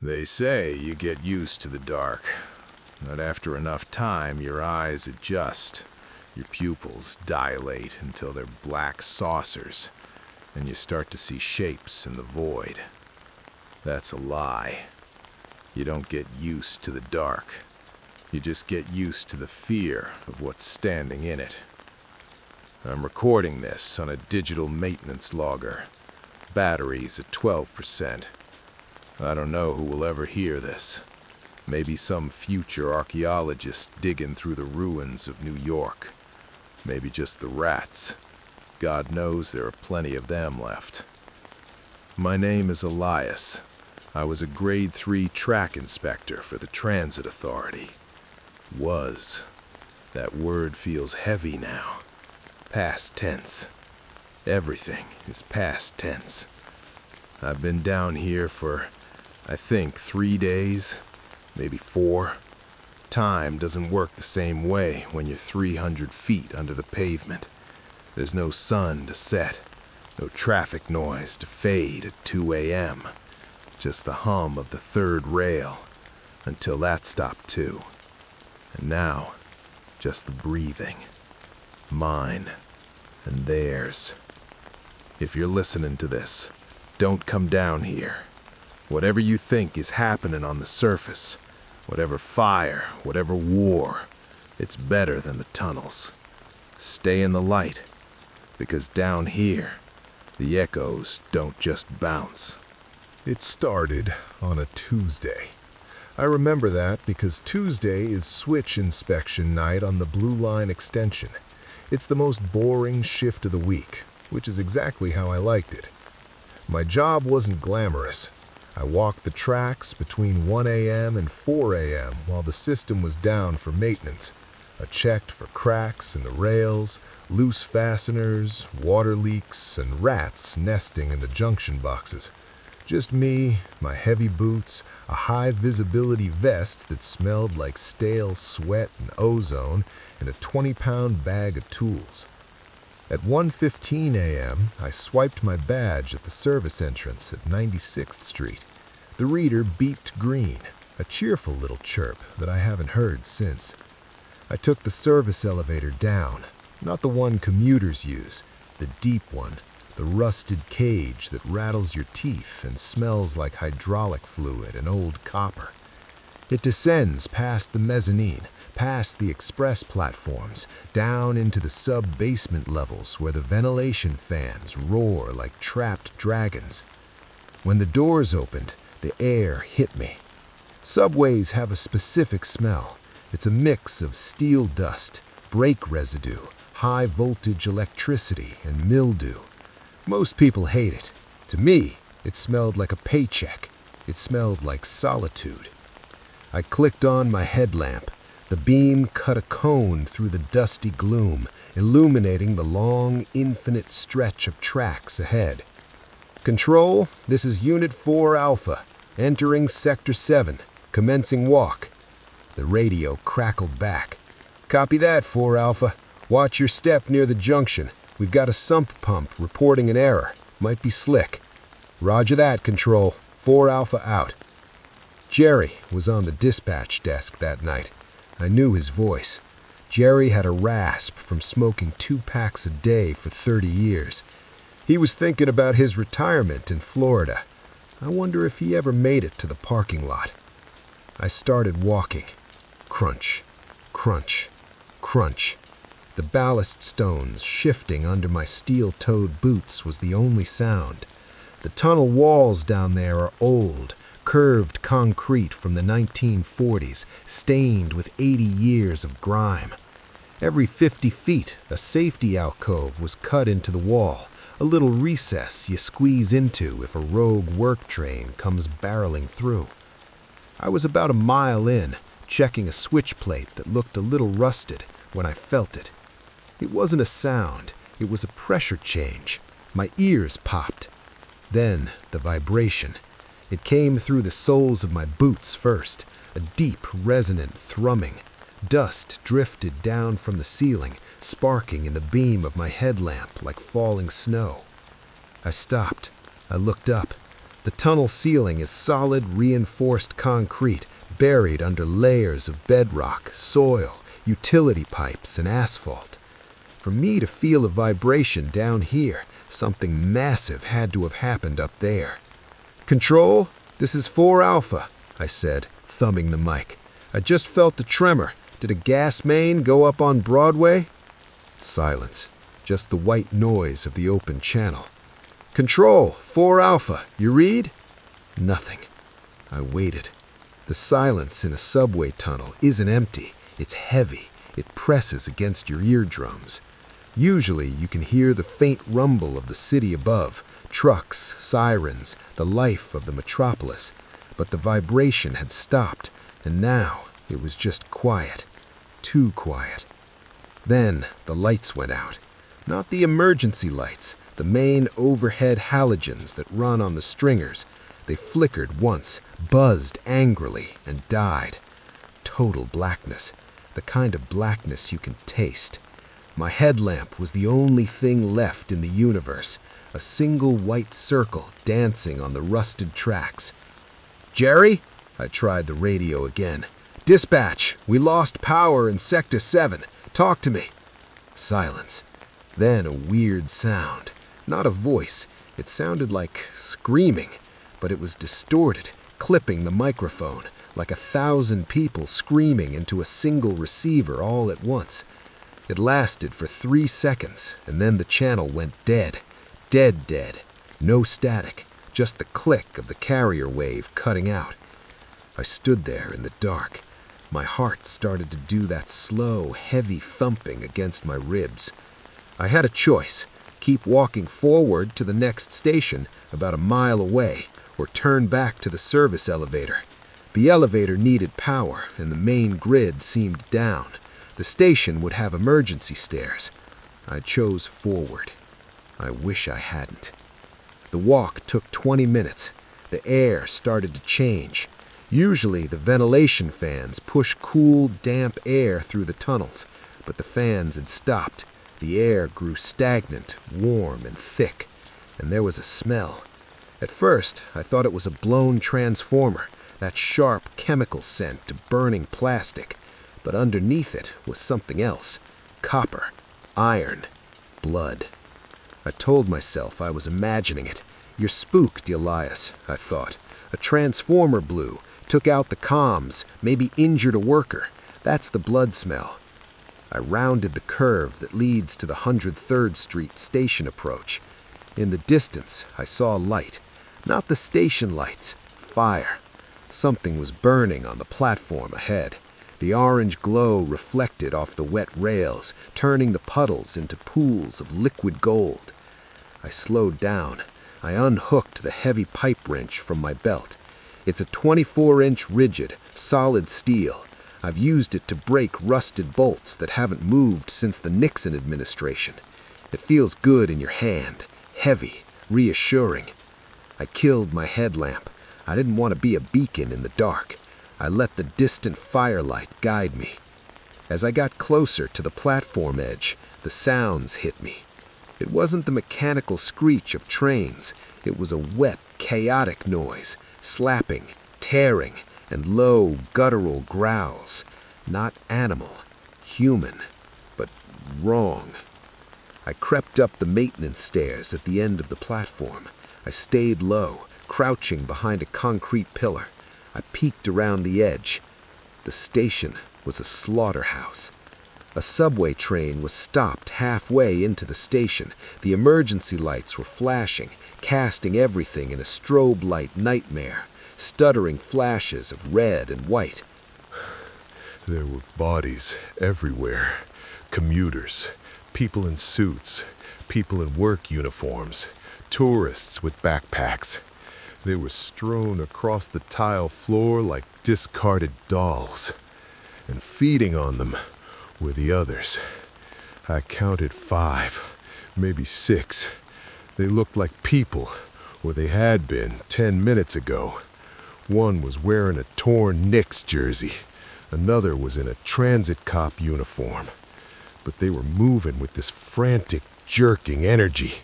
They say you get used to the dark, but after enough time your eyes adjust, your pupils dilate until they're black saucers, and you start to see shapes in the void. That's a lie. You don't get used to the dark. You just get used to the fear of what's standing in it. I'm recording this on a digital maintenance logger. Batteries at 12%. I don't know who will ever hear this. Maybe some future archaeologist digging through the ruins of New York. Maybe just the rats. God knows there are plenty of them left. My name is Elias. I was a grade 3 track inspector for the Transit Authority. Was. That word feels heavy now. Past tense. Everything is past tense. I've been down here for, I think, 3 days, maybe 4. Time doesn't work the same way when you're 300 feet under the pavement. There's no sun to set, no traffic noise to fade at 2 a.m. Just the hum of the third rail, until that stopped too. And now, just the breathing. Mine and theirs. If you're listening to this, don't come down here. Whatever you think is happening on the surface, whatever fire, whatever war, it's better than the tunnels. Stay in the light, because down here, the echoes don't just bounce. It started on a Tuesday. I remember that because Tuesday is switch inspection night on the Blue Line extension. It's the most boring shift of the week, which is exactly how I liked it. My job wasn't glamorous. I walked the tracks between 1 a.m. and 4 a.m. while the system was down for maintenance. I checked for cracks in the rails, loose fasteners, water leaks, and rats nesting in the junction boxes. Just me, my heavy boots, a high-visibility vest that smelled like stale sweat and ozone, and a 20-pound bag of tools. At 1:15 a.m., I swiped my badge at the service entrance at 96th Street. The reader beeped green, a cheerful little chirp that I haven't heard since. I took the service elevator down, not the one commuters use, the deep one, the rusted cage that rattles your teeth and smells like hydraulic fluid and old copper. It descends past the mezzanine, past the express platforms, down into the sub-basement levels where the ventilation fans roar like trapped dragons. When the doors opened, the air hit me. Subways have a specific smell. It's a mix of steel dust, brake residue, high-voltage electricity, and mildew. Most people hate it. To me, it smelled like a paycheck. It smelled like solitude. I clicked on my headlamp. The beam cut a cone through the dusty gloom, illuminating the long, infinite stretch of tracks ahead. Control, this is Unit 4 Alpha, entering Sector 7, commencing walk. The radio crackled back. Copy that, 4 Alpha. Watch your step near the junction. We've got a sump pump reporting an error. Might be slick. Roger that, Control. 4 Alpha out. Jerry was on the dispatch desk that night. I knew his voice. Jerry had a rasp from smoking 2 packs a day for 30 years. He was thinking about his retirement in Florida. I wonder if he ever made it to the parking lot. I started walking. Crunch, crunch, crunch. The ballast stones shifting under my steel-toed boots was the only sound. The tunnel walls down there are old, curved concrete from the 1940s, stained with 80 years of grime. Every 50 feet, a safety alcove was cut into the wall, a little recess you squeeze into if a rogue work train comes barreling through. I was about a mile in, checking a switch plate that looked a little rusted, when I felt it. It wasn't a sound, it was a pressure change. My ears popped. Then the vibration. It came through the soles of my boots first, a deep, resonant thrumming. Dust drifted down from the ceiling, sparking in the beam of my headlamp like falling snow. I stopped. I looked up. The tunnel ceiling is solid, reinforced concrete, buried under layers of bedrock, soil, utility pipes, and asphalt. For me to feel a vibration down here, something massive had to have happened up there. "Control, this is 4 Alpha," I said, thumbing the mic. "I just felt a tremor. Did a gas main go up on Broadway?" Silence, just the white noise of the open channel. "Control, 4 Alpha, you read?" Nothing. I waited. The silence in a subway tunnel isn't empty. It's heavy. It presses against your eardrums. Usually you can hear the faint rumble of the city above, trucks, sirens, the life of the metropolis. But the vibration had stopped, and now it was just quiet. Too quiet. Then the lights went out. Not the emergency lights, the main overhead halogens that run on the stringers. They flickered once, buzzed angrily, and died. Total blackness. The kind of blackness you can taste. My headlamp was the only thing left in the universe, a single white circle dancing on the rusted tracks. "Jerry?" I tried the radio again. "Dispatch, we lost power in Sector 7. Talk to me." Silence. Then a weird sound. Not a voice. It sounded like screaming, but it was distorted, clipping the microphone, like 1,000 people screaming into a single receiver all at once. It lasted for 3 seconds, and then the channel went dead. Dead. No static, just the click of the carrier wave cutting out. I stood there in the dark. My heart started to do that slow, heavy thumping against my ribs. I had a choice. Keep walking forward to the next station, about a mile away, or turn back to the service elevator. The elevator needed power, and the main grid seemed down. The station would have emergency stairs. I chose forward. I wish I hadn't. The walk took 20 minutes. The air started to change. Usually the ventilation fans push cool, damp air through the tunnels, but the fans had stopped. The air grew stagnant, warm, and thick, and there was a smell. At first, I thought it was a blown transformer, that sharp chemical scent of burning plastic. But underneath it was something else. Copper, iron, blood. I told myself I was imagining it. "You're spooked, Elias," I thought. "A transformer blew, took out the comms, maybe injured a worker. That's the blood smell." I rounded the curve that leads to the 103rd Street station approach. In the distance, I saw light. Not the station lights. Fire. Something was burning on the platform ahead. The orange glow reflected off the wet rails, turning the puddles into pools of liquid gold. I slowed down. I unhooked the heavy pipe wrench from my belt. It's a 24-inch rigid, solid steel. I've used it to break rusted bolts that haven't moved since the Nixon administration. It feels good in your hand, heavy, reassuring. I killed my headlamp. I didn't want to be a beacon in the dark. I let the distant firelight guide me. As I got closer to the platform edge, the sounds hit me. It wasn't the mechanical screech of trains. It was a wet, chaotic noise, slapping, tearing, and low, guttural growls. Not animal, human, but wrong. I crept up the maintenance stairs at the end of the platform. I stayed low, crouching behind a concrete pillar. I peeked around the edge. The station was a slaughterhouse. A subway train was stopped halfway into the station. The emergency lights were flashing, casting everything in a strobe light nightmare, stuttering flashes of red and white. There were bodies everywhere. Commuters, people in suits, people in work uniforms, tourists with backpacks. They were strewn across the tile floor like discarded dolls. And feeding on them were the others. I counted 5, maybe 6. They looked like people, or they had been 10 minutes ago. One was wearing a torn Knicks jersey. Another was in a transit cop uniform. But they were moving with this frantic, jerking energy.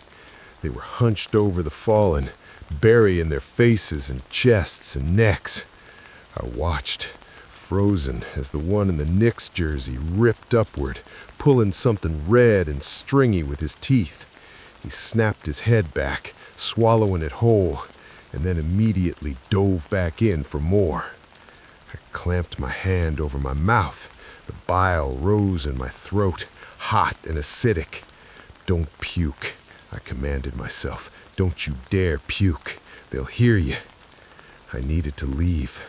They were hunched over the fallen, burying their faces and chests and necks. I watched, frozen, as the one in the Knicks jersey ripped upward, pulling something red and stringy with his teeth. He snapped his head back, swallowing it whole, and then immediately dove back in for more. I clamped my hand over my mouth. The bile rose in my throat, hot and acidic. "Don't puke," I commanded myself. "Don't you dare puke. They'll hear you." I needed to leave.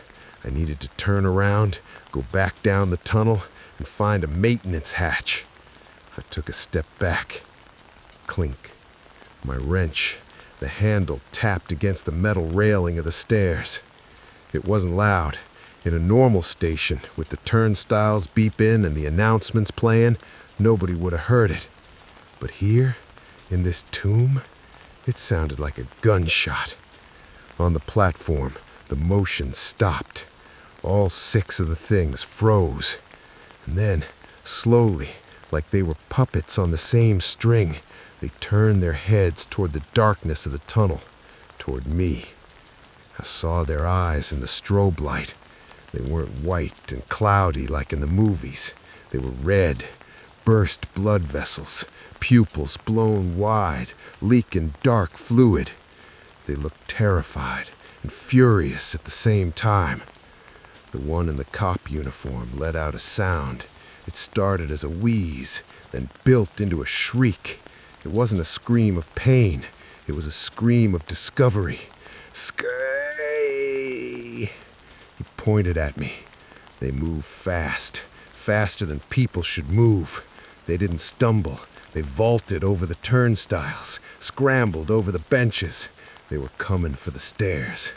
I needed to turn around, go back down the tunnel, and find a maintenance hatch. I took a step back. Clink. My wrench, the handle tapped against the metal railing of the stairs. It wasn't loud. In a normal station, with the turnstiles beeping and the announcements playing, nobody would have heard it. But here, in this tomb, it sounded like a gunshot. On the platform, the motion stopped. All 6 of the things froze. And then, slowly, like they were puppets on the same string, they turned their heads toward the darkness of the tunnel, toward me. I saw their eyes in the strobe light. They weren't white and cloudy like in the movies. They were red, burst blood vessels, pupils blown wide, leaking dark fluid. They looked terrified and furious at the same time. The one in the cop uniform let out a sound. It started as a wheeze, then built into a shriek. It wasn't a scream of pain. It was a scream of discovery. "Skay!" He pointed at me. They moved fast, faster than people should move. They didn't stumble. They vaulted over the turnstiles, scrambled over the benches. They were coming for the stairs.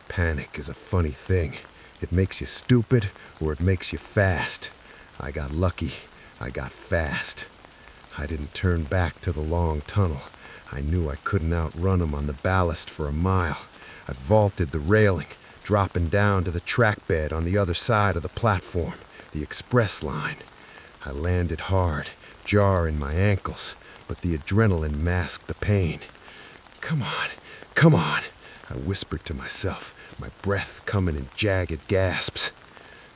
Panic is a funny thing. It makes you stupid or it makes you fast. I got lucky. I got fast. I didn't turn back to the long tunnel. I knew I couldn't outrun them on the ballast for a mile. I vaulted the railing, dropping down to the track bed on the other side of the platform, the express line. I landed hard, jarring my ankles, but the adrenaline masked the pain. Come on, I whispered to myself, my breath coming in jagged gasps.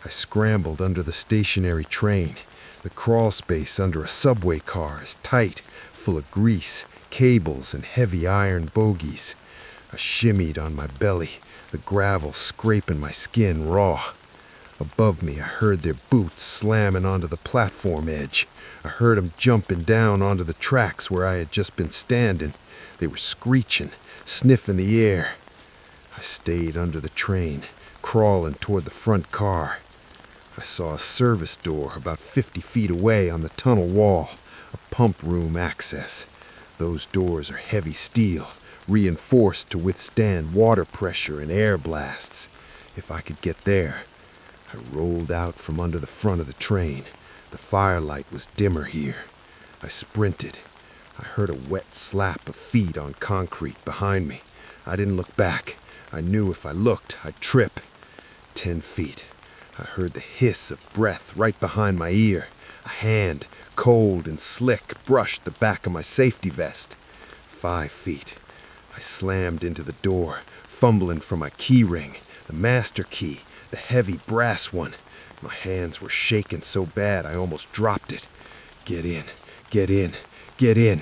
I scrambled under the stationary train. The crawl space under a subway car is tight, full of grease, cables, and heavy iron bogies. I shimmied on my belly, the gravel scraping my skin raw. Above me, I heard their boots slamming onto the platform edge. I heard them jumping down onto the tracks where I had just been standing. They were screeching, sniffing the air. I stayed under the train, crawling toward the front car. I saw a service door about 50 feet away on the tunnel wall, a pump room access. Those doors are heavy steel, reinforced to withstand water pressure and air blasts. If I could get there. I rolled out from under the front of the train. The firelight was dimmer here. I sprinted. I heard a wet slap of feet on concrete behind me. I didn't look back. I knew if I looked, I'd trip. 10 feet. I heard the hiss of breath right behind my ear. A hand, cold and slick, brushed the back of my safety vest. 5 feet. I slammed into the door, fumbling for my key ring, the master key, the heavy brass one. My hands were shaking so bad I almost dropped it. Get in, get in, get in.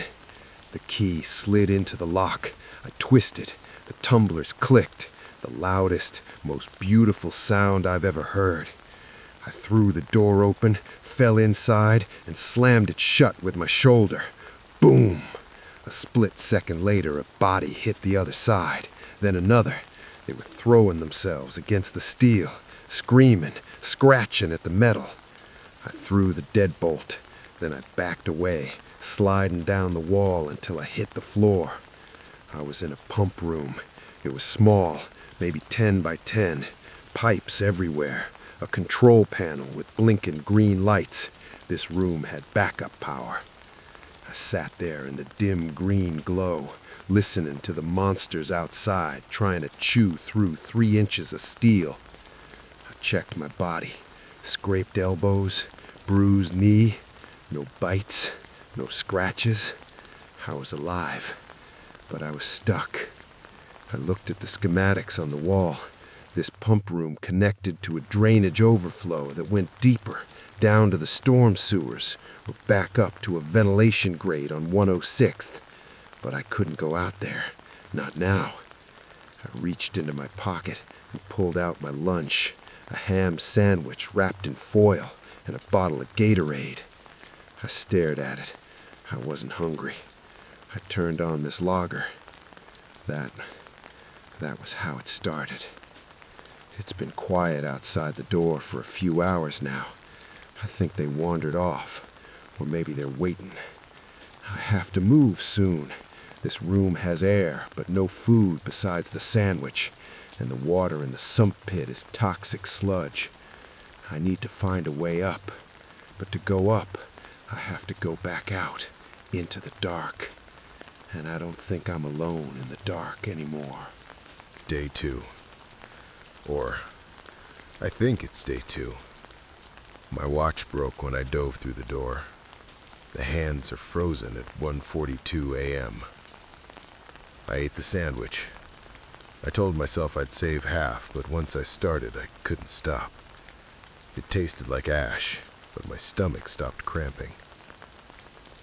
The key slid into the lock. I twisted. The tumblers clicked. The loudest, most beautiful sound I've ever heard. I threw the door open, fell inside, and slammed it shut with my shoulder. Boom! A split second later, a body hit the other side, then another. They were throwing themselves against the steel, screaming, scratching at the metal. I threw the deadbolt, then I backed away, sliding down the wall until I hit the floor. I was in a pump room. It was small, maybe 10 by 10, pipes everywhere, a control panel with blinking green lights. This room had backup power. I sat there in the dim green glow, listening to the monsters outside trying to chew through 3 inches of steel. I checked my body, scraped elbows, bruised knee, no bites, no scratches. I was alive, but I was stuck. I looked at the schematics on the wall. This pump room connected to a drainage overflow that went deeper, down to the storm sewers, or back up to a ventilation grate on 106th. But I couldn't go out there. Not now. I reached into my pocket and pulled out my lunch, a ham sandwich wrapped in foil and a bottle of Gatorade. I stared at it. I wasn't hungry. I turned on this lager. That was how it started. It's been quiet outside the door for a few hours now. I think they wandered off, or maybe they're waiting. I have to move soon. This room has air, but no food besides the sandwich, and the water in the sump pit is toxic sludge. I need to find a way up, but to go up, I have to go back out, into the dark. And I don't think I'm alone in the dark anymore. Day 2. Or, I think it's day 2. My watch broke when I dove through the door. The hands are frozen at 1:42 a.m. I ate the sandwich. I told myself I'd save half, but once I started, I couldn't stop. It tasted like ash, but my stomach stopped cramping.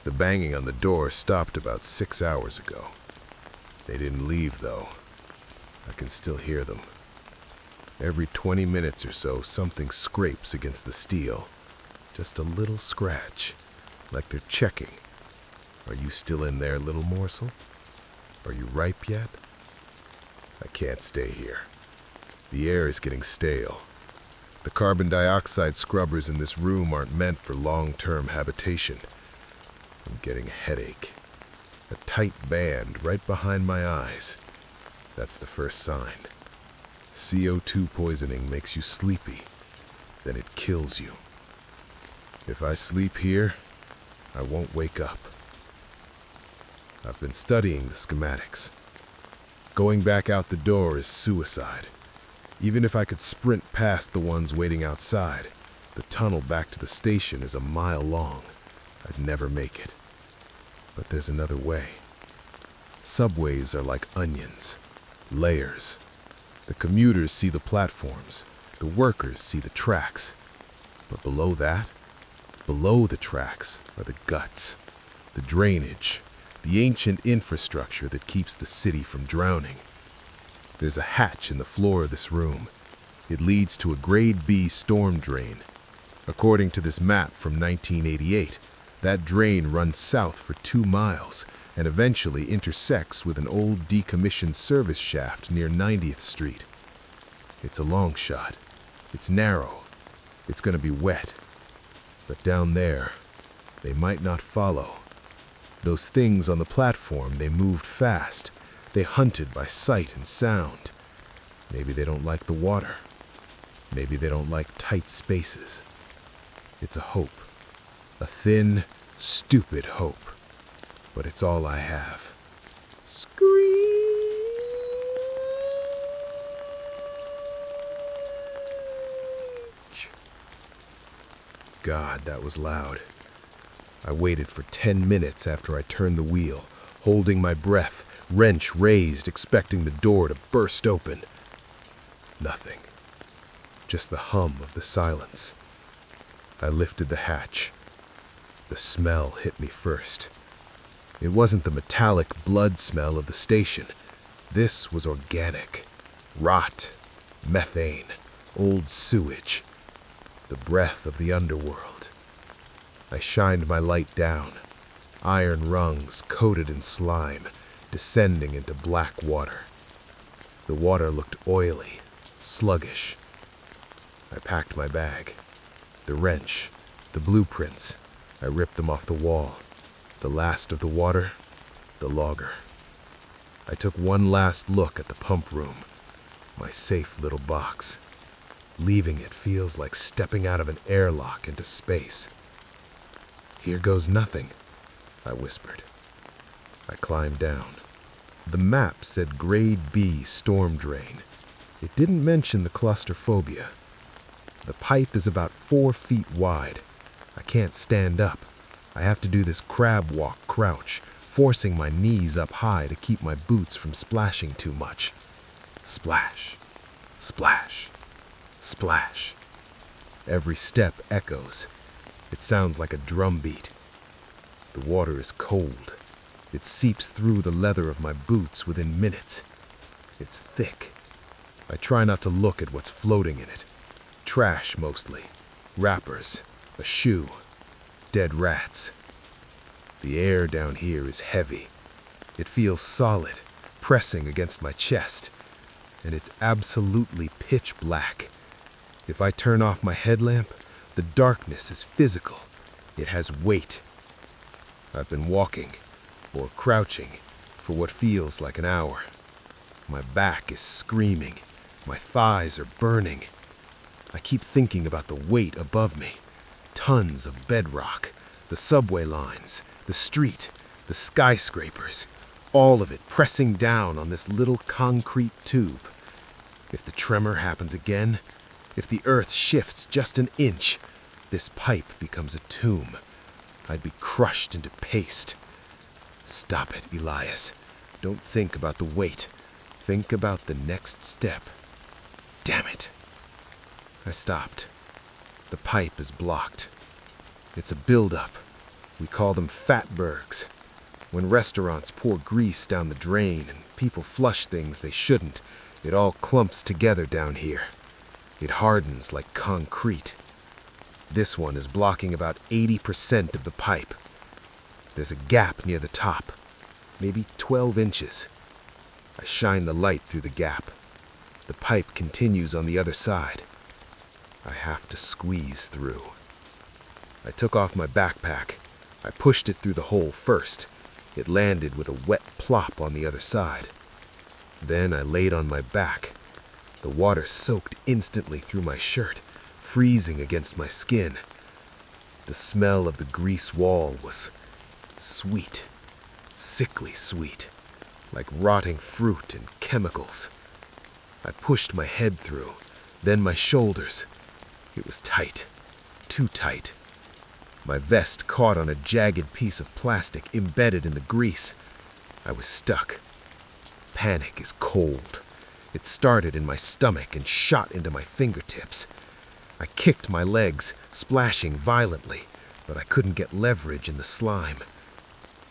The banging on the door stopped about 6 hours ago. They didn't leave, though. I can still hear them. Every 20 minutes or so, something scrapes against the steel. Just a little scratch, like they're checking. Are you still in there, little morsel? Are you ripe yet? I can't stay here. The air is getting stale. The carbon dioxide scrubbers in this room aren't meant for long-term habitation. I'm getting a headache. A tight band right behind my eyes. That's the first sign. CO2 poisoning makes you sleepy, then it kills you. If I sleep here, I won't wake up. I've been studying the schematics. Going back out the door is suicide. Even if I could sprint past the ones waiting outside, the tunnel back to the station is a mile long. I'd never make it. But there's another way. Subways are like onions, layers. The commuters see the platforms, the workers see the tracks. But below that, below the tracks are the guts, the drainage, the ancient infrastructure that keeps the city from drowning. There's a hatch in the floor of this room. It leads to a Grade B storm drain. According to this map from 1988, that drain runs south for 2 miles and eventually intersects with an old decommissioned service shaft near 90th Street. It's a long shot. It's narrow. It's going to be wet. But down there, they might not follow. Those things on the platform, they moved fast. They hunted by sight and sound. Maybe they don't like the water. Maybe they don't like tight spaces. It's a hope. A thin, stupid hope. But it's all I have. Screech! God, that was loud. I waited for 10 minutes after I turned the wheel, holding my breath, wrench raised, expecting the door to burst open. Nothing. Just the hum of the silence. I lifted the hatch. The smell hit me first. It wasn't the metallic blood smell of the station. This was organic. Rot, methane, old sewage. The breath of the underworld. I shined my light down. Iron rungs coated in slime, descending into black water. The water looked oily, sluggish. I packed my bag. The wrench, the blueprints, I ripped them off the wall. The last of the water, the logger. I took one last look at the pump room, my safe little box. Leaving it feels like stepping out of an airlock into space. Here goes nothing, I whispered. I climbed down. The map said Grade B storm drain. It didn't mention the claustrophobia. The pipe is about 4 feet wide. I can't stand up. I have to do this crab walk crouch, forcing my knees up high to keep my boots from splashing too much. Splash, splash, splash. Every step echoes. It sounds like a drum beat. The water is cold. It seeps through the leather of my boots within minutes. It's thick. I try not to look at what's floating in it. Trash mostly. Wrappers, a shoe, dead rats. The air down here is heavy. It feels solid, pressing against my chest, and it's absolutely pitch black. If I turn off my headlamp, the darkness is physical. It has weight. I've been walking, or crouching, for what feels like an hour. My back is screaming. My thighs are burning. I keep thinking about the weight above me. Tons of bedrock, the subway lines, the street, the skyscrapers, all of it pressing down on this little concrete tube. If the tremor happens again, if the earth shifts just an inch, this pipe becomes a tomb. I'd be crushed into paste. Stop it, Elias. Don't think about the weight. Think about the next step. Damn it. I stopped. The pipe is blocked. It's a buildup. We call them fatbergs. When restaurants pour grease down the drain and people flush things they shouldn't, it all clumps together down here. It hardens like concrete. This one is blocking about 80% of the pipe. There's a gap near the top, maybe 12 inches. I shine the light through the gap. The pipe continues on the other side. I have to squeeze through. I took off my backpack. I pushed it through the hole first. It landed with a wet plop on the other side. Then I laid on my back. The water soaked instantly through my shirt, freezing against my skin. The smell of the grease wall was sweet, sickly sweet, like rotting fruit and chemicals. I pushed my head through, then my shoulders. It was tight, too tight. My vest caught on a jagged piece of plastic embedded in the grease. I was stuck. Panic is cold. It started in my stomach and shot into my fingertips. I kicked my legs, splashing violently, but I couldn't get leverage in the slime.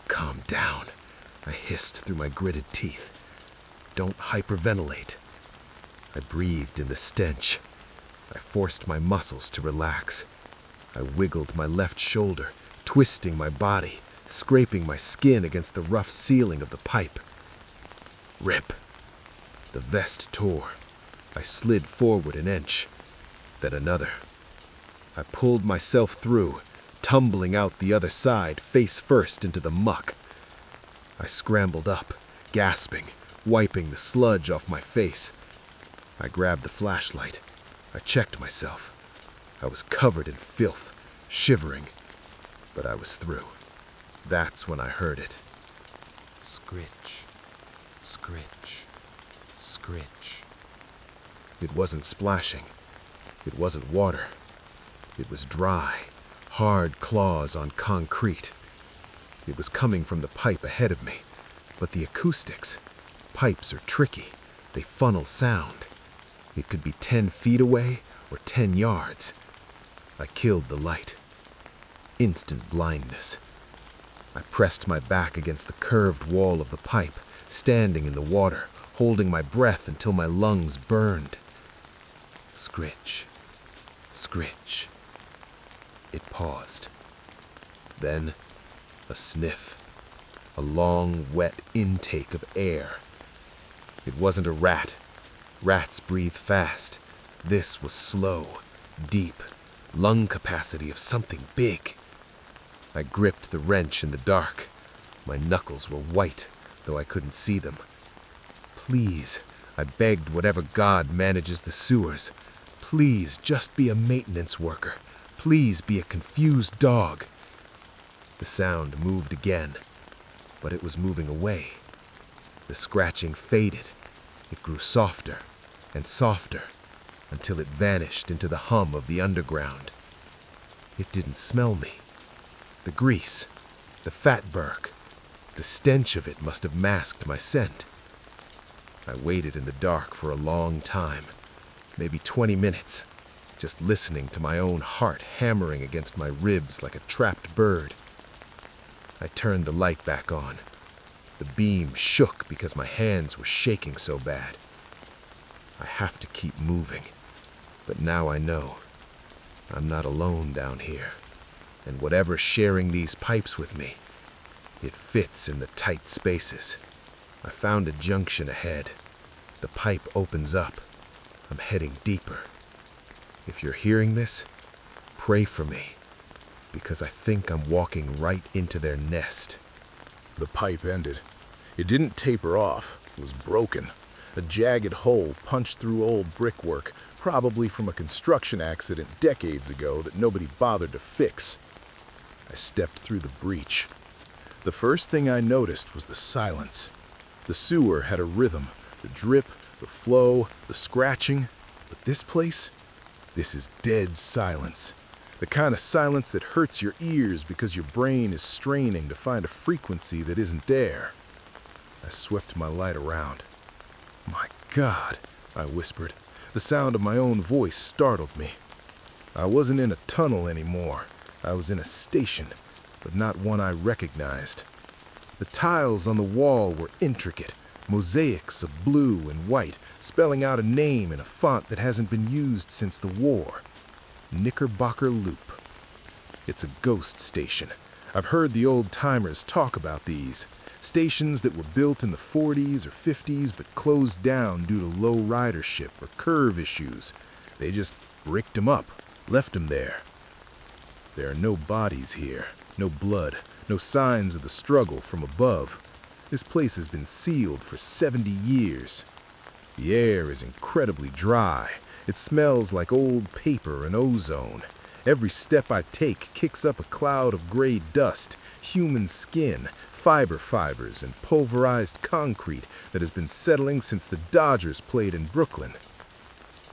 Calm down, I hissed through my gritted teeth. Don't hyperventilate. I breathed in the stench. I forced my muscles to relax. I wiggled my left shoulder, twisting my body, scraping my skin against the rough ceiling of the pipe. Rip. The vest tore. I slid forward an inch, then another. I pulled myself through, tumbling out the other side, face first into the muck. I scrambled up, gasping, wiping the sludge off my face. I grabbed the flashlight. I checked myself. I was covered in filth, shivering, but I was through. That's when I heard it. Scritch, scritch, scritch. It wasn't splashing. It wasn't water. It was dry, hard claws on concrete. It was coming from the pipe ahead of me, but the acoustics. Pipes are tricky. They funnel sound. It could be 10 feet away or 10 yards. I killed the light. Instant blindness. I pressed my back against the curved wall of the pipe, standing in the water, holding my breath until my lungs burned. Scritch, scritch. It paused. Then, a sniff. A long, wet intake of air. It wasn't a rat. Rats breathe fast. This was slow, deep, lung capacity of something big. I gripped the wrench in the dark. My knuckles were white, though I couldn't see them. Please, I begged whatever god manages the sewers. Please, just be a maintenance worker. Please be a confused dog. The sound moved again, but it was moving away. The scratching faded. It grew softer and softer until it vanished into the hum of the underground. It didn't smell me. The grease, the fatberg, The stench of it must have masked my scent. I waited in the dark for a long time, maybe 20 minutes, just listening to my own heart hammering against my ribs like a trapped bird. I turned the light back on. The beam shook because my hands were shaking so bad. I have to keep moving, but now I know I'm not alone down here, and whatever's sharing these pipes with me, it fits in the tight spaces. I found a junction ahead. The pipe opens up. I'm heading deeper. If you're hearing this, pray for me, because I think I'm walking right into their nest. The pipe ended. It didn't taper off. It was broken. A jagged hole punched through old brickwork, probably from a construction accident decades ago that nobody bothered to fix. I stepped through the breach. The first thing I noticed was the silence. The sewer had a rhythm, the drip, the flow, the scratching. But this place? This is dead silence. The kind of silence that hurts your ears because your brain is straining to find a frequency that isn't there. I swept my light around. "My God," I whispered. The sound of my own voice startled me. I wasn't in a tunnel anymore. I was in a station, but not one I recognized. The tiles on the wall were intricate, mosaics of blue and white, spelling out a name in a font that hasn't been used since the war. Knickerbocker Loop. It's a ghost station. I've heard the old-timers talk about these. Stations that were built in the 40s or 50s but closed down due to low ridership or curve issues. They just bricked them up, left them there. There are no bodies here, no blood, no signs of the struggle from above. This place has been sealed for 70 years. The air is incredibly dry. It smells like old paper and ozone. Every step I take kicks up a cloud of gray dust, human skin, fibers, and pulverized concrete that has been settling since the Dodgers played in Brooklyn.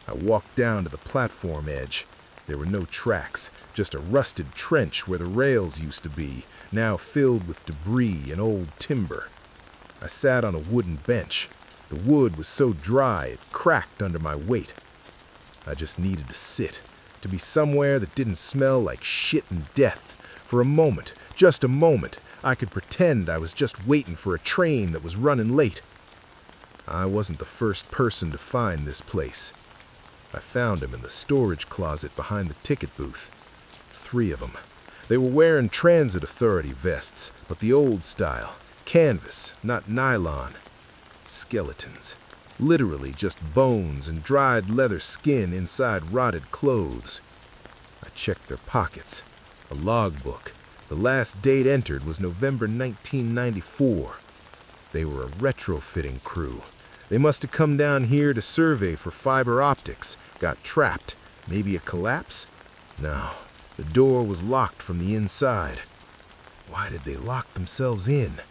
I walked down to the platform edge. There were no tracks, just a rusted trench where the rails used to be, now filled with debris and old timber. I sat on a wooden bench. The wood was so dry it cracked under my weight. I just needed to sit, to be somewhere that didn't smell like shit and death. For a moment, just a moment, I could pretend I was just waiting for a train that was running late. I wasn't the first person to find this place. I found him in the storage closet behind the ticket booth. 3 of them. They were wearing transit authority vests, but the old style. Canvas, not nylon. Skeletons. Literally just bones and dried leather skin inside rotted clothes. I checked their pockets. A logbook. The last date entered was November 1994. They were a retrofitting crew. They must have come down here to survey for fiber optics, got trapped. Maybe a collapse? No, the door was locked from the inside. Why did they lock themselves in?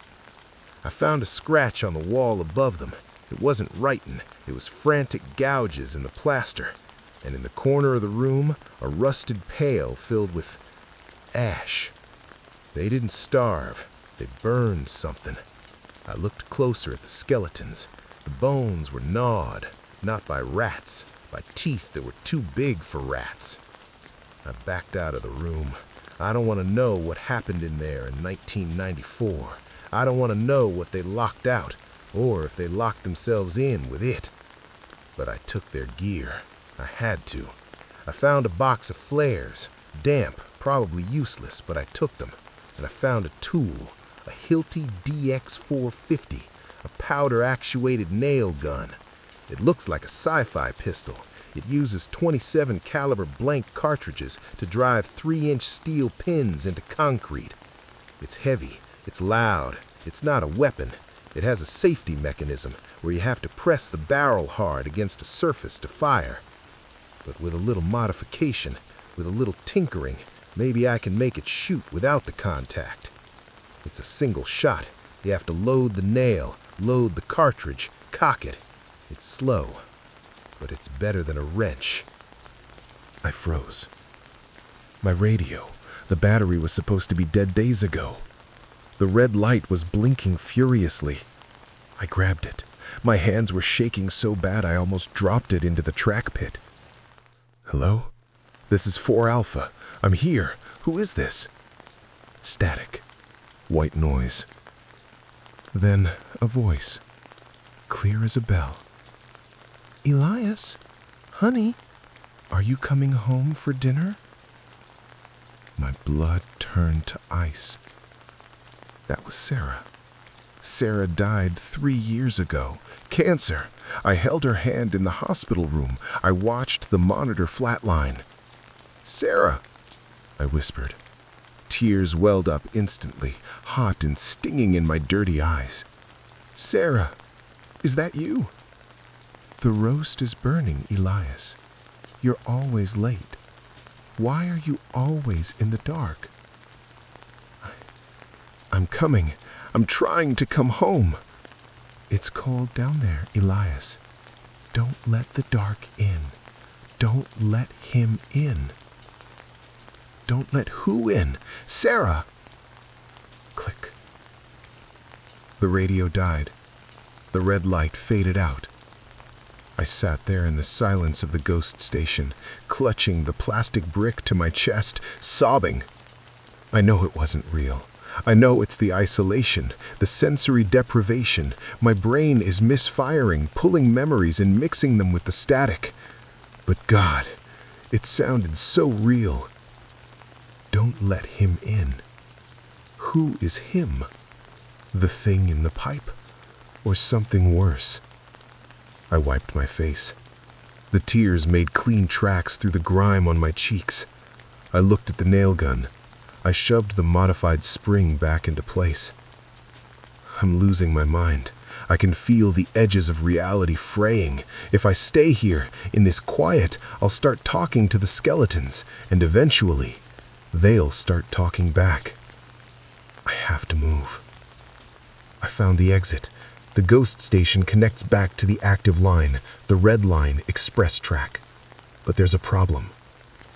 I found a scratch on the wall above them. It wasn't writing, it was frantic gouges in the plaster. And in the corner of the room, a rusted pail filled with ash. They didn't starve, they burned something. I looked closer at the skeletons. The bones were gnawed, not by rats, by teeth that were too big for rats. I backed out of the room. I don't want to know what happened in there in 1994. I don't want to know what they locked out, or if they locked themselves in with it. But I took their gear. I had to. I found a box of flares, damp, probably useless, but I took them. And I found a tool, a Hilti DX450, a powder-actuated nail gun. It looks like a sci-fi pistol. It uses 27 caliber blank cartridges to drive 3-inch steel pins into concrete. It's heavy, it's loud, it's not a weapon. It has a safety mechanism where you have to press the barrel hard against a surface to fire. But with a little modification, with a little tinkering, maybe I can make it shoot without the contact. It's a single shot. You have to load the nail, load the cartridge, cock it. It's slow, but it's better than a wrench. I froze. My radio, the battery was supposed to be dead days ago. The red light was blinking furiously. I grabbed it. My hands were shaking so bad I almost dropped it into the track pit. Hello? This is 4 Alpha. I'm here. Who is this? Static. White noise. Then a voice, clear as a bell. Elias, honey, are you coming home for dinner? My blood turned to ice. That was Sarah. Sarah died 3 years ago. Cancer. I held her hand in the hospital room. I watched the monitor flatline. Sarah, I whispered. Tears welled up instantly, hot and stinging in my dirty eyes. Sarah, is that you? The roast is burning, Elias. You're always late. Why are you always in the dark? I'm coming. I'm trying to come home. It's cold down there, Elias. Don't let the dark in. Don't let him in. Don't let who in? Sarah! Click. The radio died. The red light faded out. I sat there in the silence of the ghost station, clutching the plastic brick to my chest, sobbing. I know it wasn't real. I know it's the isolation, the sensory deprivation. My brain is misfiring, pulling memories and mixing them with the static. But God, it sounded so real. Don't let him in. Who is him? The thing in the pipe? Or something worse? I wiped my face. The tears made clean tracks through the grime on my cheeks. I looked at the nail gun. I shoved the modified spring back into place. I'm losing my mind. I can feel the edges of reality fraying. If I stay here, in this quiet, I'll start talking to the skeletons, and eventually, they'll start talking back. I have to move. I found the exit. The ghost station connects back to the active line, the red line express track. But there's a problem.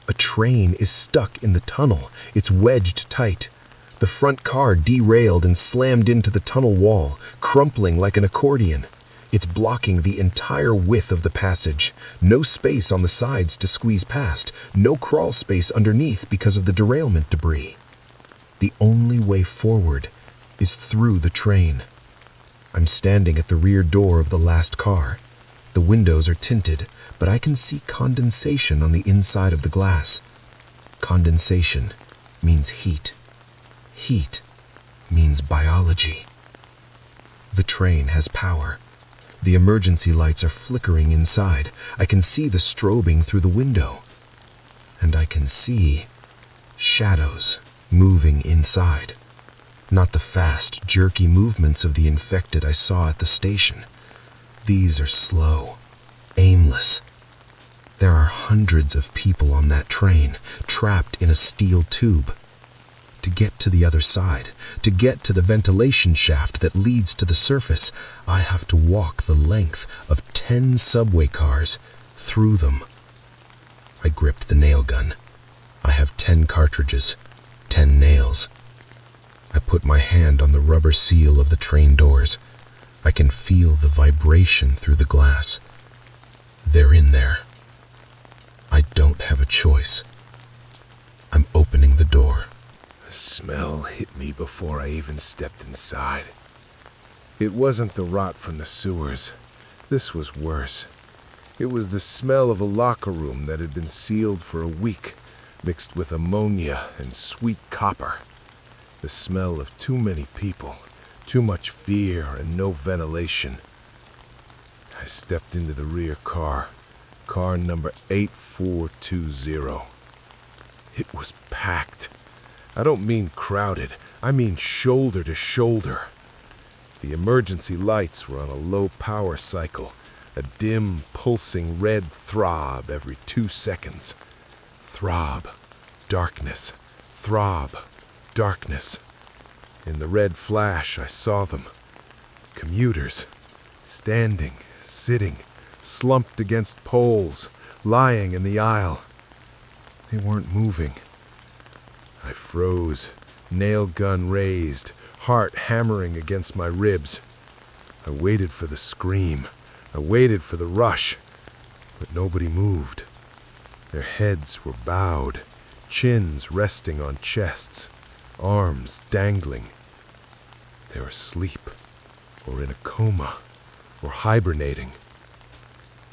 A train is stuck in the tunnel. It's wedged tight. The front car derailed and slammed into the tunnel wall, crumpling like an accordion. It's blocking the entire width of the passage. No space on the sides to squeeze past. No crawl space underneath because of the derailment debris. The only way forward is through the train. I'm standing at the rear door of the last car. The windows are tinted, but I can see condensation on the inside of the glass. Condensation means heat. Heat means biology. The train has power. The emergency lights are flickering inside. I can see the strobing through the window. And I can see shadows moving inside. Not the fast, jerky movements of the infected I saw at the station. These are slow, aimless. There are hundreds of people on that train, trapped in a steel tube. To get to the other side, to get to the ventilation shaft that leads to the surface, I have to walk the length of 10 subway cars through them. I gripped the nail gun. I have 10 cartridges, 10 nails. I put my hand on the rubber seal of the train doors. I can feel the vibration through the glass. They're in there. I don't have a choice. I'm opening the door. The smell hit me before I even stepped inside. It wasn't the rot from the sewers. This was worse. It was the smell of a locker room that had been sealed for a week, mixed with ammonia and sweet copper. The smell of too many people, too much fear and no ventilation. I stepped into the rear car, car number 8420. It was packed. I don't mean crowded, I mean shoulder to shoulder. The emergency lights were on a low power cycle, a dim, pulsing red throb every 2 seconds. Throb, darkness, throb, darkness. In the red flash, I saw them. Commuters, standing, sitting, slumped against poles, lying in the aisle. They weren't moving. I froze, nail gun raised, heart hammering against my ribs. I waited for the scream. I waited for the rush, but nobody moved. Their heads were bowed, chins resting on chests, arms dangling. They were asleep, or in a coma, or hibernating.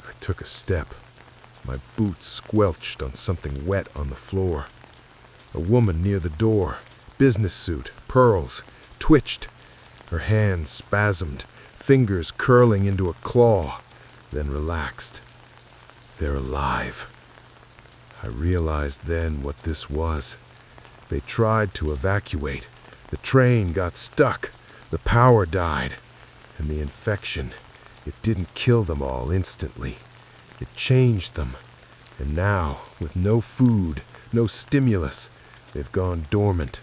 I took a step. My boots squelched on something wet on the floor. A woman near the door, business suit, pearls, twitched. Her hand spasmed, fingers curling into a claw, then relaxed. They're alive. I realized then what this was. They tried to evacuate. The train got stuck. The power died. And the infection, it didn't kill them all instantly. It changed them. And now, with no food, no stimulus, they've gone dormant,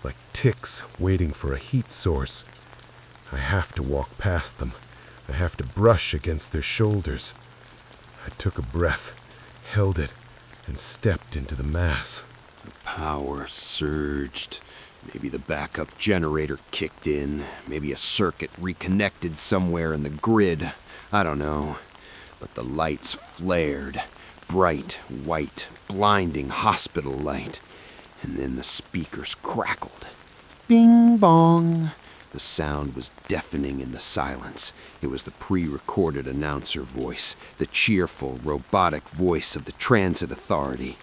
like ticks waiting for a heat source. I have to walk past them. I have to brush against their shoulders. I took a breath, held it, and stepped into the mass. The power surged. Maybe the backup generator kicked in. Maybe a circuit reconnected somewhere in the grid. I don't know. But the lights flared. Bright, white, blinding hospital light. And then the speakers crackled. Bing bong. The sound was deafening in the silence. It was the pre-recorded announcer voice, the cheerful, robotic voice of the transit authority.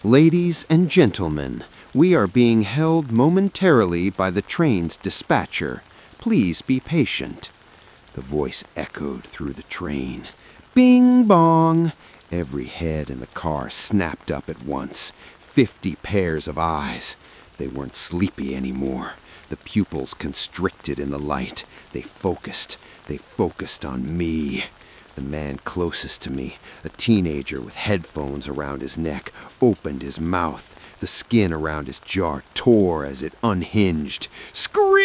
Ladies and gentlemen, we are being held momentarily by the train's dispatcher. Please be patient. The voice echoed through the train. Bing bong. Every head in the car snapped up at once. 50 pairs of eyes. They weren't sleepy anymore. The pupils constricted in the light. They focused on me. The man closest to me, a teenager with headphones around his neck, opened his mouth. The skin around his jaw tore as it unhinged. Scream!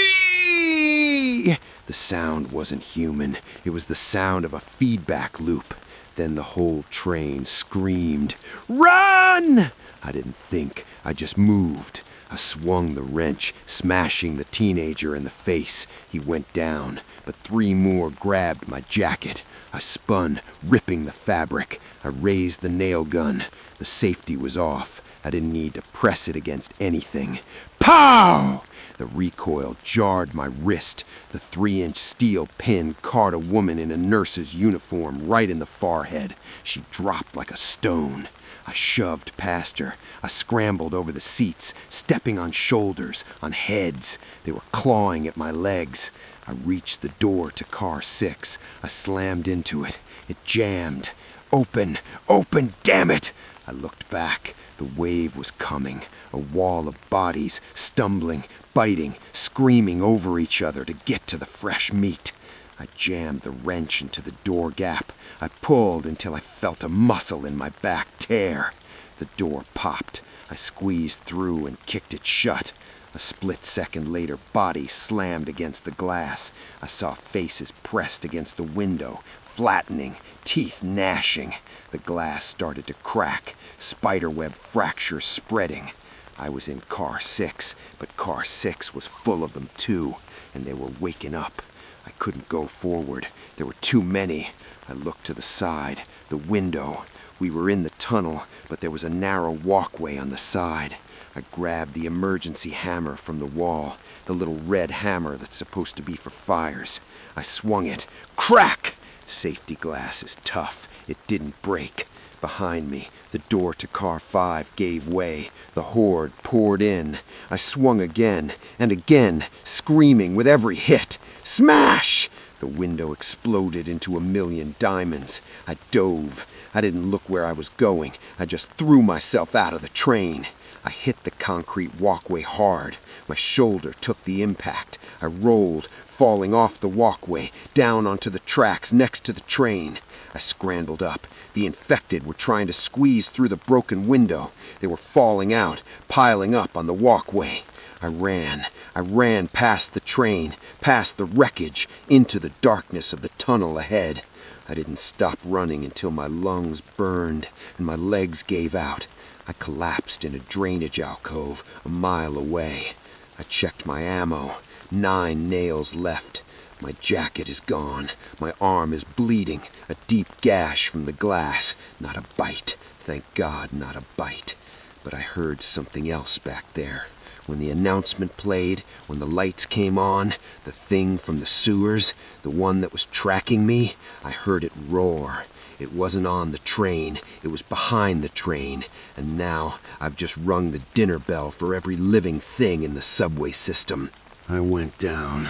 The sound wasn't human. It was the sound of a feedback loop. Then the whole train screamed, "Run!" I didn't think. I just moved. I swung the wrench, smashing the teenager in the face. He went down, but 3 more grabbed my jacket. I spun, ripping the fabric. I raised the nail gun. The safety was off. I didn't need to press it against anything. Pow! The recoil jarred my wrist. The 3-inch steel pin caught a woman in a nurse's uniform right in the forehead. She dropped like a stone. I shoved past her. I scrambled over the seats, stepping on shoulders, on heads. They were clawing at my legs. I reached the door to car 6. I slammed into it. It jammed. Open! Open! Damn it! I looked back. The wave was coming. A wall of bodies, stumbling, biting, screaming over each other to get to the fresh meat. I jammed the wrench into the door gap. I pulled until I felt a muscle in my back tear. The door popped. I squeezed through and kicked it shut. A split second later, bodies slammed against the glass. I saw faces pressed against the window, flattening, teeth gnashing. The glass started to crack, spiderweb fractures spreading. I was in car 6, but car 6 was full of them too, and they were waking up. I couldn't go forward. There were too many. I looked to the side, the window. We were in the tunnel, but there was a narrow walkway on the side. I grabbed the emergency hammer from the wall, the little red hammer that's supposed to be for fires. I swung it. Crack! Safety glass is tough. It didn't break. Behind me, the door to car 5 gave way. The horde poured in. I swung again and again, screaming with every hit. Smash! The window exploded into a million diamonds. I dove. I didn't look where I was going. I just threw myself out of the train. I hit the concrete walkway hard. My shoulder took the impact. I rolled, falling off the walkway, down onto the tracks next to the train. I scrambled up. The infected were trying to squeeze through the broken window. They were falling out, piling up on the walkway. I ran past the train, past the wreckage, into the darkness of the tunnel ahead. I didn't stop running until my lungs burned and my legs gave out. I collapsed in a drainage alcove a mile away. I checked my ammo. 9 nails left. My jacket is gone. My arm is bleeding. A deep gash from the glass. Not a bite. Thank God, not a bite. But I heard something else back there. When the announcement played, when the lights came on, the thing from the sewers, the one that was tracking me, I heard it roar. It wasn't on the train, it was behind the train, and now I've just rung the dinner bell for every living thing in the subway system. I went down.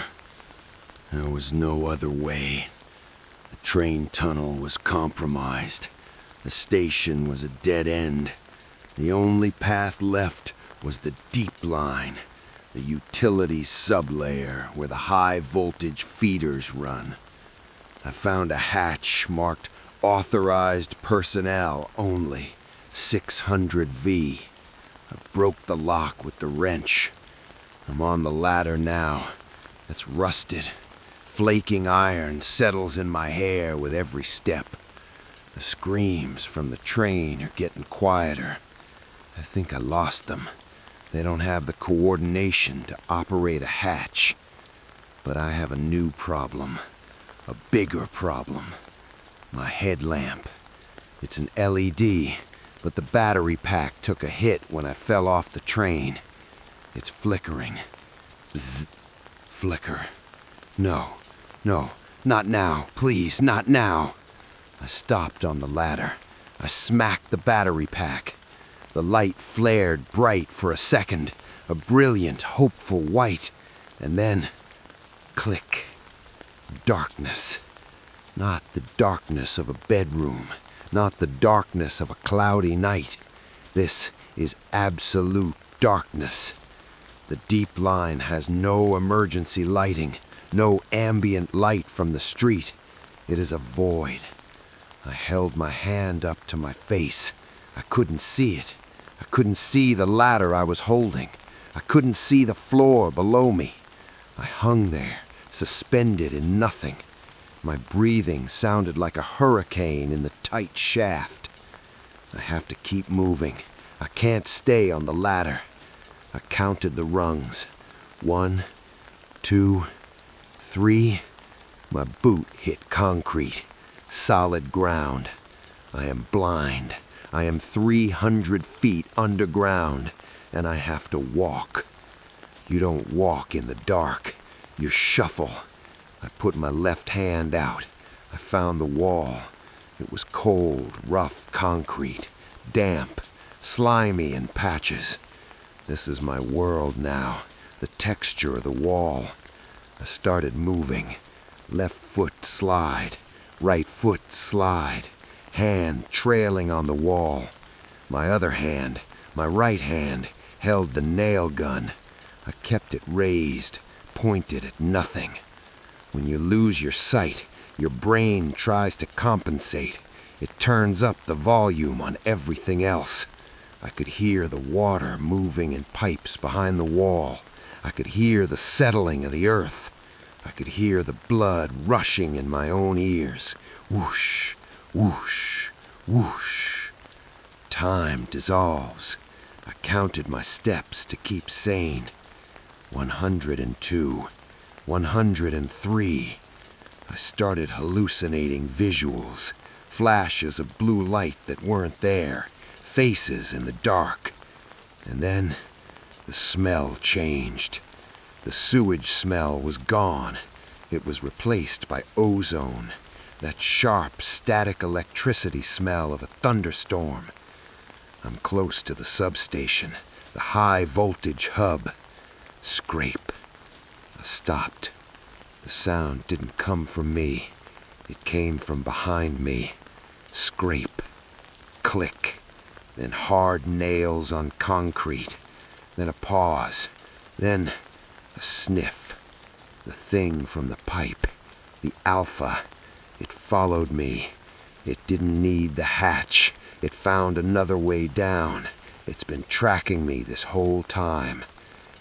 There was no other way. The train tunnel was compromised. The station was a dead end. The only path left was the deep line, the utilities sublayer where the high-voltage feeders run. I found a hatch marked Authorized Personnel Only, 600V. I broke the lock with the wrench. I'm on the ladder now. It's rusted. Flaking iron settles in my hair with every step. The screams from the train are getting quieter. I think I lost them. They don't have the coordination to operate a hatch. But I have a new problem. A bigger problem. My headlamp. It's an LED, but the battery pack took a hit when I fell off the train. It's flickering. Bzzz. Flicker. No, not now. Please, not now. I stopped on the ladder. I smacked the battery pack. The light flared bright for a second, a brilliant, hopeful white, and then, click. Darkness. Not the darkness of a bedroom, not the darkness of a cloudy night. This is absolute darkness. The deep line has no emergency lighting, no ambient light from the street. It is a void. I held my hand up to my face. I couldn't see it. I couldn't see the ladder I was holding. I couldn't see the floor below me. I hung there, suspended in nothing. My breathing sounded like a hurricane in the tight shaft. I have to keep moving. I can't stay on the ladder. I counted the rungs. 1, 2, 3. My boot hit concrete. Solid ground. I am blind. I am 300 feet underground, and I have to walk. You don't walk in the dark. You shuffle. I put my left hand out. I found the wall. It was cold, rough concrete, damp, slimy in patches. This is my world now, the texture of the wall. I started moving. Left foot slide, right foot slide, hand trailing on the wall. My other hand, my right hand, held the nail gun. I kept it raised, pointed at nothing. When you lose your sight, your brain tries to compensate. It turns up the volume on everything else. I could hear the water moving in pipes behind the wall. I could hear the settling of the earth. I could hear the blood rushing in my own ears. Whoosh, whoosh, whoosh. Time dissolves. I counted my steps to keep sane. 102. 103. I started hallucinating visuals, flashes of blue light that weren't there, faces in the dark. And then the smell changed. The sewage smell was gone. It was replaced by ozone, that sharp, static electricity smell of a thunderstorm. I'm close to the substation, the high-voltage hub. Scrape. I stopped. The sound didn't come from me. It came from behind me. Scrape. Click. Then hard nails on concrete. Then a pause. Then a sniff. The thing from the pipe. The alpha. It followed me. It didn't need the hatch. It found another way down. It's been tracking me this whole time.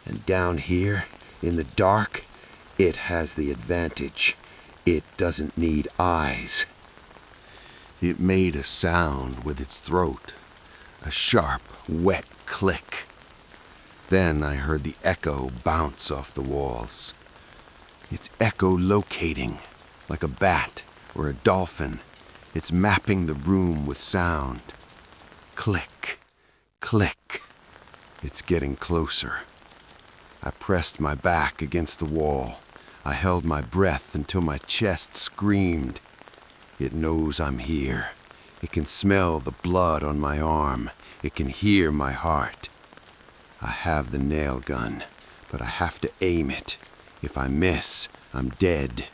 And down here, in the dark, it has the advantage. It doesn't need eyes. It made a sound with its throat. A sharp, wet click. Then I heard the echo bounce off the walls. It's echolocating, like a bat or a dolphin. It's mapping the room with sound. Click, click. It's getting closer. I pressed my back against the wall. I held my breath until my chest screamed. It knows I'm here. It can smell the blood on my arm. It can hear my heart. I have the nail gun, but I have to aim it. If I miss, I'm dead.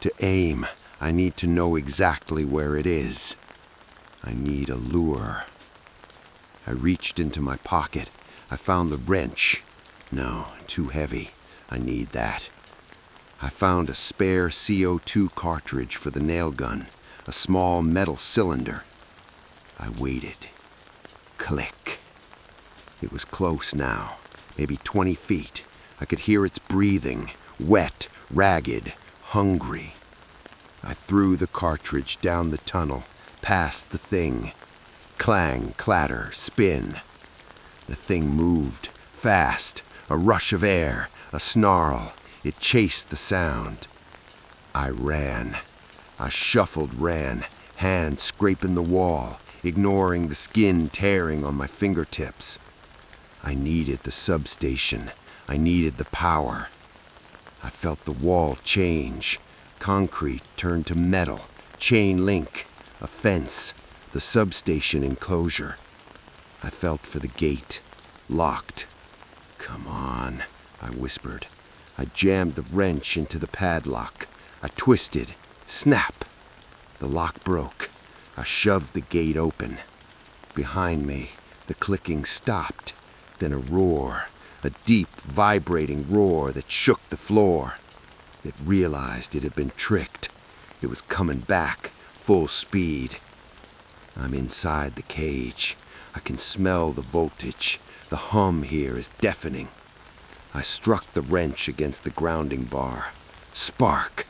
To aim, I need to know exactly where it is. I need a lure. I reached into my pocket. I found the wrench. No, too heavy. I need that. I found a spare CO2 cartridge for the nail gun, a small metal cylinder. I waited. Click. It was close now, maybe 20 feet. I could hear its breathing, wet, ragged, hungry. I threw the cartridge down the tunnel, past the thing. Clang, clatter, spin. The thing moved, fast, a rush of air, a snarl. It chased the sound. I ran. I shuffled ran, hand scraping the wall, ignoring the skin tearing on my fingertips. I needed the substation. I needed the power. I felt the wall change. Concrete turned to metal, chain link, a fence, the substation enclosure. I felt for the gate, locked. Come on, I whispered. I jammed the wrench into the padlock. I twisted, snap. The lock broke. I shoved the gate open. Behind me, the clicking stopped. Then a roar, a deep, vibrating roar that shook the floor. It realized it had been tricked. It was coming back, full speed. I'm inside the cage. I can smell the voltage. The hum here is deafening. I struck the wrench against the grounding bar. Spark!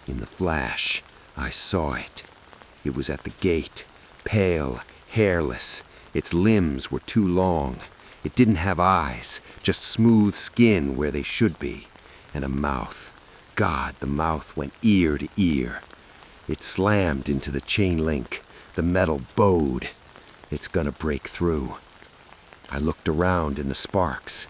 In the flash, I saw it. It was at the gate, pale, hairless. Its limbs were too long. It didn't have eyes, just smooth skin where they should be, and a mouth. God, the mouth went ear to ear. It slammed into the chain link. The metal bowed. It's gonna break through. I looked around in the sparks.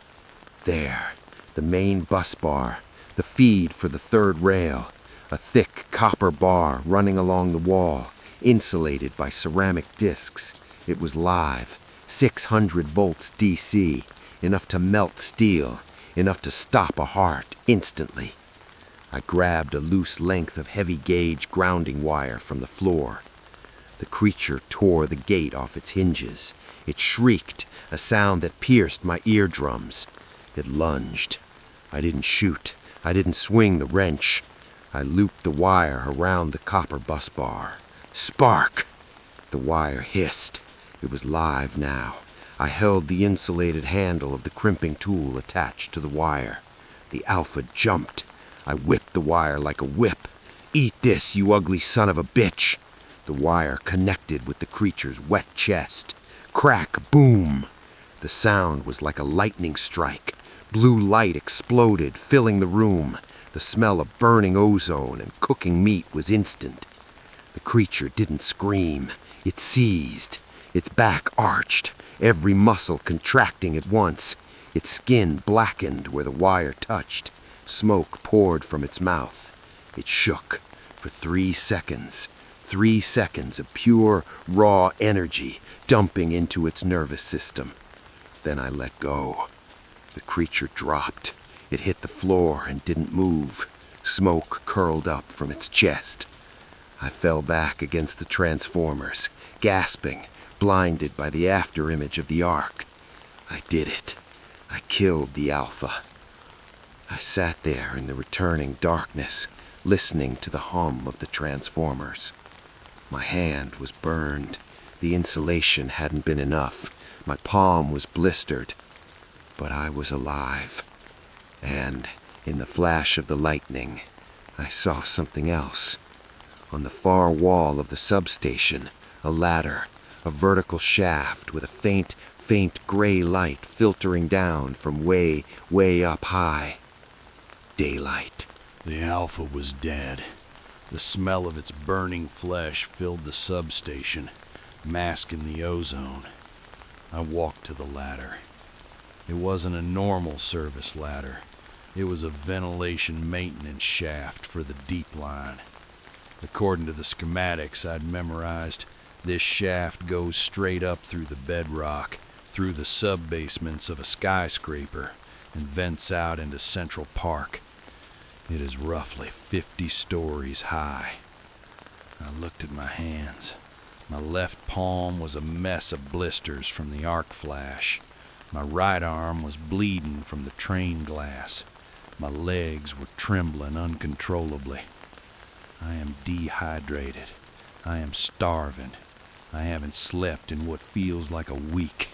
There, the main bus bar, the feed for the third rail, a thick copper bar running along the wall, insulated by ceramic discs. It was live, 600 volts DC, enough to melt steel, enough to stop a heart instantly. I grabbed a loose length of heavy gauge grounding wire from the floor. The creature tore the gate off its hinges. It shrieked, a sound that pierced my eardrums. It lunged. I didn't shoot. I didn't swing the wrench. I looped the wire around the copper bus bar. Spark! The wire hissed. It was live now. I held the insulated handle of the crimping tool attached to the wire. The alpha jumped. I whipped the wire like a whip. Eat this, you ugly son of a bitch! The wire connected with the creature's wet chest. Crack, boom! The sound was like a lightning strike. Blue light exploded, filling the room. The smell of burning ozone and cooking meat was instant. The creature didn't scream. It seized. Its back arched, every muscle contracting at once. Its skin blackened where the wire touched. Smoke poured from its mouth. It shook for 3 seconds. 3 seconds of pure, raw energy dumping into its nervous system. Then I let go. The creature dropped. It hit the floor and didn't move. Smoke curled up from its chest. I fell back against the transformers, gasping, blinded by the afterimage of the arc. I did it. I killed the alpha. I sat there in the returning darkness, listening to the hum of the transformers. My hand was burned. The insulation hadn't been enough. My palm was blistered. But I was alive. And, in the flash of the lightning, I saw something else. On the far wall of the substation, a ladder, a vertical shaft with a faint gray light filtering down from way up high. Daylight. The Alpha was dead. The smell of its burning flesh filled the substation, masking the ozone. I walked to the ladder. It wasn't a normal service ladder. It was a ventilation maintenance shaft for the deep line. According to the schematics I'd memorized, this shaft goes straight up through the bedrock, through the sub-basements of a skyscraper, and vents out into Central Park. It is roughly 50 stories high. I looked at my hands. My left palm was a mess of blisters from the arc flash. My right arm was bleeding from the train glass. My legs were trembling uncontrollably. I am dehydrated. I am starving. I haven't slept in what feels like a week.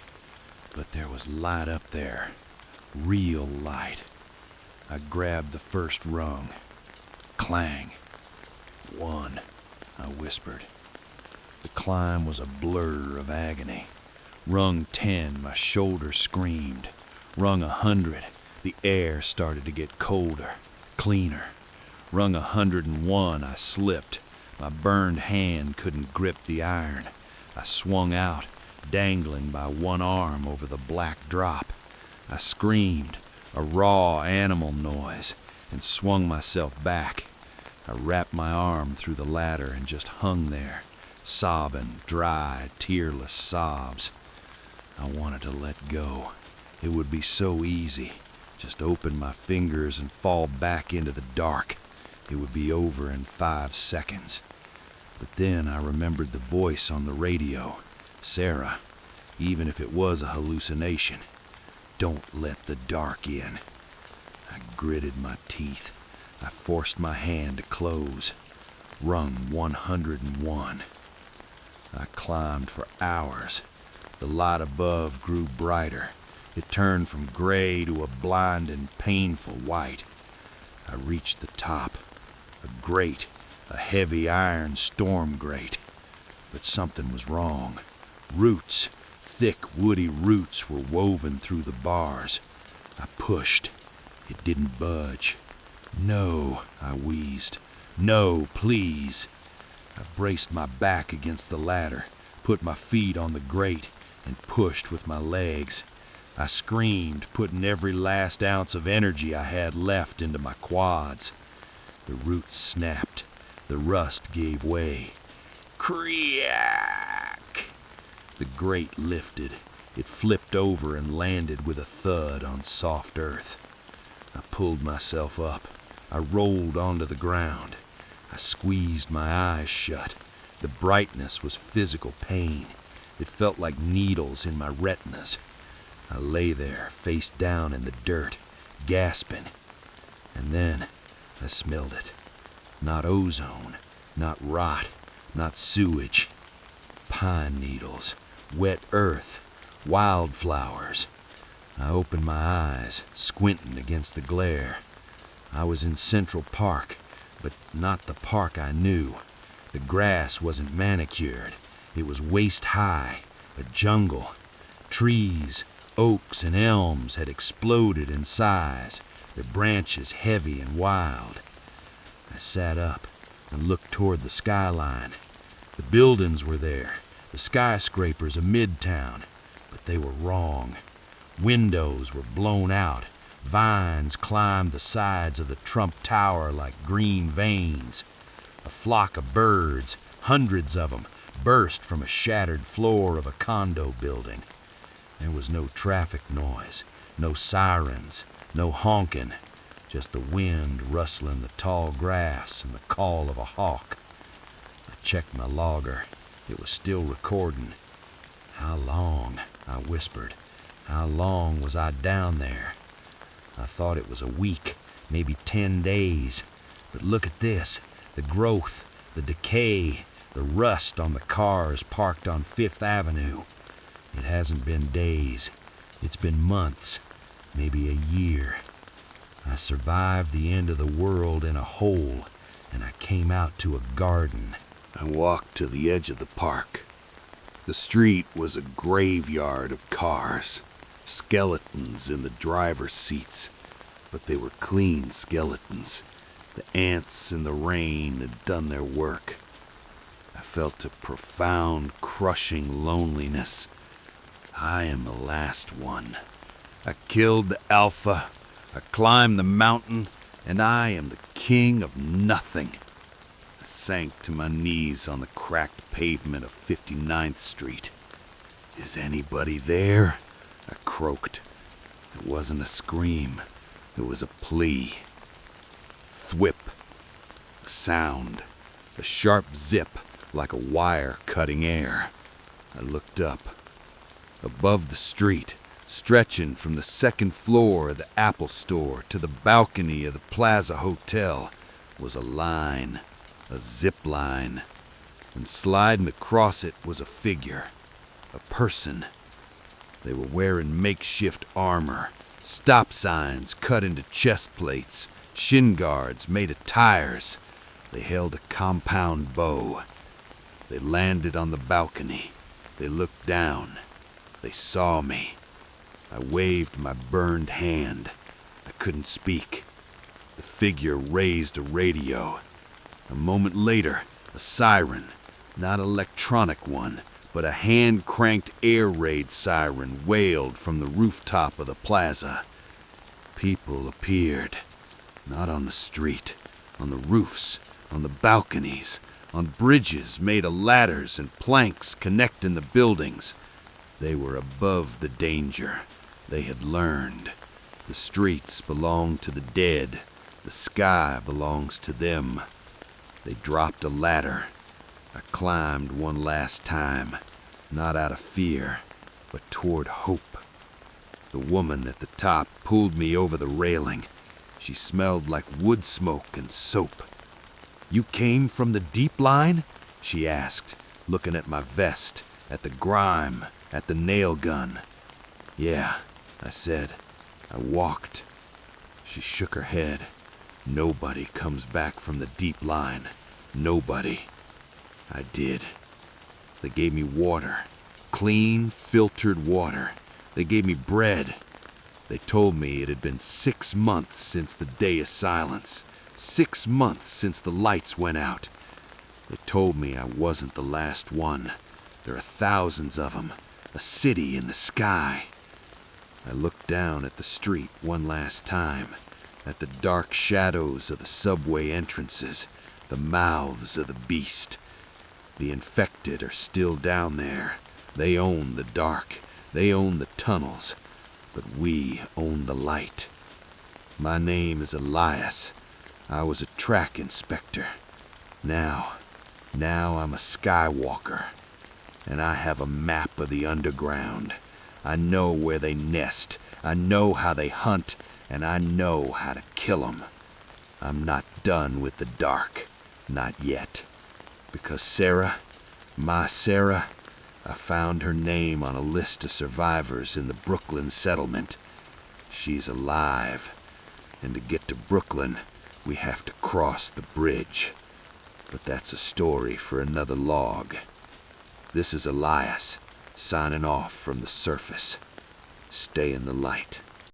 But there was light up there. Real light. I grabbed the first rung. Clang. 1, I whispered. The climb was a blur of agony. Rung 10, my shoulder screamed. Rung 100, the air started to get colder, cleaner. Rung 101, I slipped. My burned hand couldn't grip the iron. I swung out, dangling by one arm over the black drop. I screamed, a raw animal noise, and swung myself back. I wrapped my arm through the ladder and just hung there, sobbing dry, tearless sobs. I wanted to let go. It would be so easy. Just open my fingers and fall back into the dark. It would be over in 5 seconds. But then I remembered the voice on the radio. Sarah, even if it was a hallucination, don't let the dark in. I gritted my teeth. I forced my hand to close. Rung 101. I climbed for hours. The light above grew brighter. It turned from gray to a blinding, painful white. I reached the top. A grate, a heavy iron storm grate. But something was wrong. Roots, thick woody roots were woven through the bars. I pushed. It didn't budge. No, I wheezed. No, please. I braced my back against the ladder, put my feet on the grate, and pushed with my legs. I screamed, putting every last ounce of energy I had left into my quads. The roots snapped. The rust gave way. Creak! The grate lifted. It flipped over and landed with a thud on soft earth. I pulled myself up. I rolled onto the ground. I squeezed my eyes shut. The brightness was physical pain. It felt like needles in my retinas. I lay there, face down in the dirt, gasping. And then I smelled it. Not ozone, not rot, not sewage. Pine needles, wet earth, wildflowers. I opened my eyes, squinting against the glare. I was in Central Park, but not the park I knew. The grass wasn't manicured. It was waist-high, a jungle. Trees, oaks and elms had exploded in size, their branches heavy and wild. I sat up and looked toward the skyline. The buildings were there, the skyscrapers of Midtown, but they were wrong. Windows were blown out. Vines climbed the sides of the Trump Tower like green veins. A flock of birds, hundreds of them, burst from a shattered floor of a condo building. There was no traffic noise, no sirens, no honking, just the wind rustling the tall grass and the call of a hawk. I checked my logger. It was still recording. How long? I whispered. How long was I down there? I thought it was a week, maybe 10 days. But look at this, the growth, the decay, the rust on the cars parked on Fifth Avenue. It hasn't been days. It's been months, maybe a year. I survived the end of the world in a hole, and I came out to a garden. I walked to the edge of the park. The street was a graveyard of cars, skeletons in the driver's seats, but they were clean skeletons. The ants and the rain had done their work. I felt a profound, crushing loneliness. I am the last one. I killed the Alpha, I climbed the mountain, and I am the king of nothing. I sank to my knees on the cracked pavement of 59th Street. Is anybody there? I croaked. It wasn't a scream, it was a plea. Thwip. A sound. A sharp zip like a wire cutting air. I looked up. Above the street, stretching from the second floor of the Apple store to the balcony of the Plaza Hotel, was a line, a zip line. And sliding across it was a figure, a person. They were wearing makeshift armor, stop signs cut into chest plates, shin guards made of tires. They held a compound bow. They landed on the balcony. They looked down. They saw me. I waved my burned hand. I couldn't speak. The figure raised a radio. A moment later, a siren, not an electronic one, but a hand-cranked air raid siren wailed from the rooftop of the plaza. People appeared. Not on the street, on the roofs, on the balconies, on bridges made of ladders and planks connecting the buildings. They were above the danger. They had learned. The streets belong to the dead. The sky belongs to them. They dropped a ladder. I climbed one last time, not out of fear, but toward hope. The woman at the top pulled me over the railing. She smelled like wood smoke and soap. "You came from the deep line?" she asked, looking at my vest, at the grime, at the nail gun. "Yeah," I said. "I walked." She shook her head. "Nobody comes back from the deep line. Nobody." I did. They gave me water, clean, filtered water. They gave me bread. They told me it had been 6 months since the day of silence, 6 months since the lights went out. They told me I wasn't the last one. There are thousands of them, a city in the sky. I looked down at the street one last time, at the dark shadows of the subway entrances, the mouths of the beast. The infected are still down there. They own the dark. They own the tunnels. But we own the light. My name is Elias. I was a track inspector. Now I'm a skywalker. And I have a map of the underground. I know where they nest. I know how they hunt. And I know how to kill them. I'm not done with the dark. Not yet. Because Sarah, my Sarah, I found her name on a list of survivors in the Brooklyn settlement. She's alive. And to get to Brooklyn, we have to cross the bridge. But that's a story for another log. This is Elias, signing off from the surface. Stay in the light.